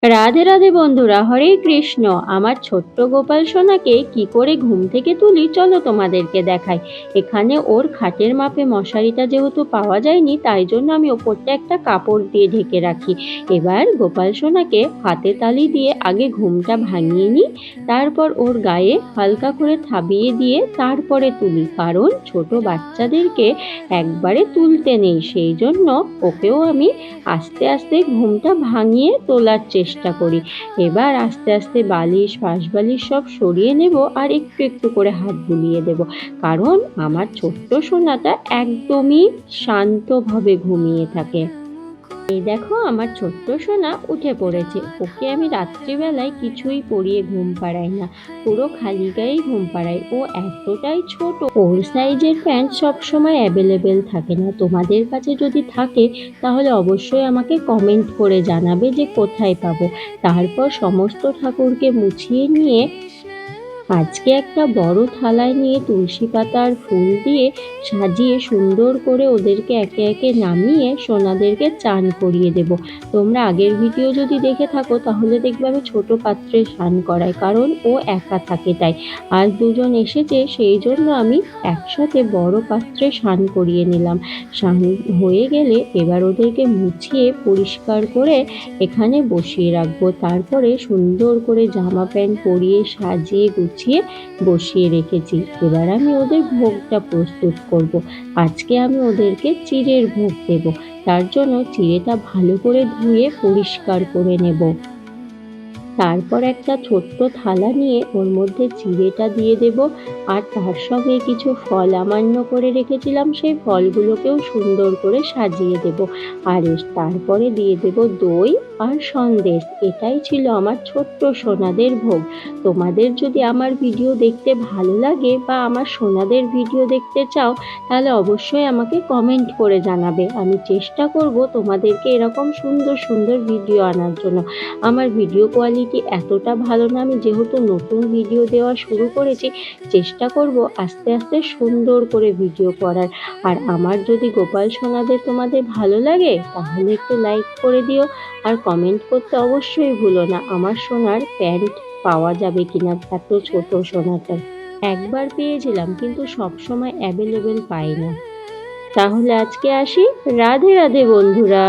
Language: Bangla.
রাধে রাধে বন্ধুরা, হরে কৃষ্ণ। আমার ছোট্ট গোপাল সোনাকে কি করে ঘুম থেকে তুলি চলো তোমাদেরকে দেখাই। এখানে ওর খাটের মাপে মশারিটা যেহেতু পাওয়া যায়নি, তাই জন্য আমি ওপরটা একটা কাপড় দিয়ে ঢেকে রাখি। এবার গোপাল সোনাকে হাতে তালি দিয়ে আগে ঘুমটা ভাঙিয়ে নিই, তারপর ওর গায়ে হালকা করে থাবিয়ে দিয়ে তারপরে তুলি, কারণ ছোট বাচ্চাদেরকে একবারে তুলতে নেই, সেই জন্য ওকেও আমি আস্তে আস্তে ঘুমটা ভাঙিয়ে তোলার চেষ্টা করি। এবার আস্তে আস্তে বালিশ পাশ বালিশ সব সরিয়ে নেব আর একটু একটু করে হাত বুলিয়ে দেব, কারণ আমার ছোট্ট সোনাটা একদমই শান্তভাবে ঘুমিয়ে থাকে। এই দেখো, আমার ছোট্ট সোনা উঠে পড়েছে। ওকে আমি রাত্রিবেলায় কিছুই পরিয়ে ঘুম পাড়াই না, পুরো খালি গায়েই ঘুম পাড়াই। ও এতটাই ছোট, ওর সাইজের প্যান্ট সব সময় অ্যাভেলেবেল থাকে না। তোমাদের কাছে যদি থাকে তাহলে অবশ্যই আমাকে কমেন্ট করে জানাবে যে কোথায় পাবো। তারপর সমস্ত ঠাকুরকে মুছিয়ে নিয়ে আজকে একটা বড় থালায় নিয়ে তুলসী পাতা আর ফুল দিয়ে সাজিয়ে সুন্দর করে ওদেরকে একে একে নামিয়ে সোনাদেরকে চান করিয়ে দেব। তোমরা আগের ভিডিও যদি দেখে থাকো তাহলে দেখবে আমি ছোট পাত্রে স্নান করাই, কারণ ও একা থাকে তাই। আজ দুজন এসেছে, সেই জন্য আমি একসাথে বড় পাত্রে স্নান করিয়ে নিলাম। স্নান হয়ে গেলে এবার ওদেরকে মুছিয়ে পরিষ্কার করে এখানে বসিয়ে রাখবো। তারপরে সুন্দর করে জামা প্যান্ট পরিয়ে সাজিয়ে গুছিয়ে বসিয়ে রেখেছি। এবার আমি ওদের ভোগটা প্রস্তুত করব। আজকে আমি ওদেরকে চিড়ের ভোগ দেব, তার জন্য চিড়েটা ভালো করে ধুয়ে পরিষ্কার করে নেব। তারপর একটা ছোট্ট থালা নিয়ে ওর মধ্যে চিড়েটা দিয়ে দেব, আর তার সঙ্গে কিছু ফল আমান্য করে রেখেছিলাম, সেই ফলগুলোকেও সুন্দর করে সাজিয়ে দেব। আর তারপরে দিয়ে দেব দই আর সন্দেশ। এটাই ছিল আমার ছোট্ট সোনাদের ভোগ। তোমাদের যদি আমার ভিডিও দেখতে ভালো লাগে বা আমার সোনাদের ভিডিও দেখতে চাও, তাহলে অবশ্যই আমাকে কমেন্ট করে জানাবে। আমি চেষ্টা করব তোমাদেরকে এরকম সুন্দর সুন্দর ভিডিও আনার জন্য। আমার ভিডিও কোয়ালিটি এতটা ভালো না, আমি যেহেতু নতুন ভিডিও দেওয়া শুরু করেছি, চেষ্টা করব আস্তে আস্তে সুন্দর করে ভিডিও করার। আর আমার যদি গোপাল সোনাদের তোমাদের ভালো লাগে তাহলে একটু লাইক করে দিও, আর কমেন্ট করতে অবশ্যই ভুলো না আমার সোনার প্যান্ট পাওয়া যাবে কিনা। এত ছোট সোনাটা একবার পেয়েছিলাম, কিন্তু সব সময় অ্যাভেলেবেল পাই না। তাহলে আজকে আসি। রাধে রাধে বন্ধুরা।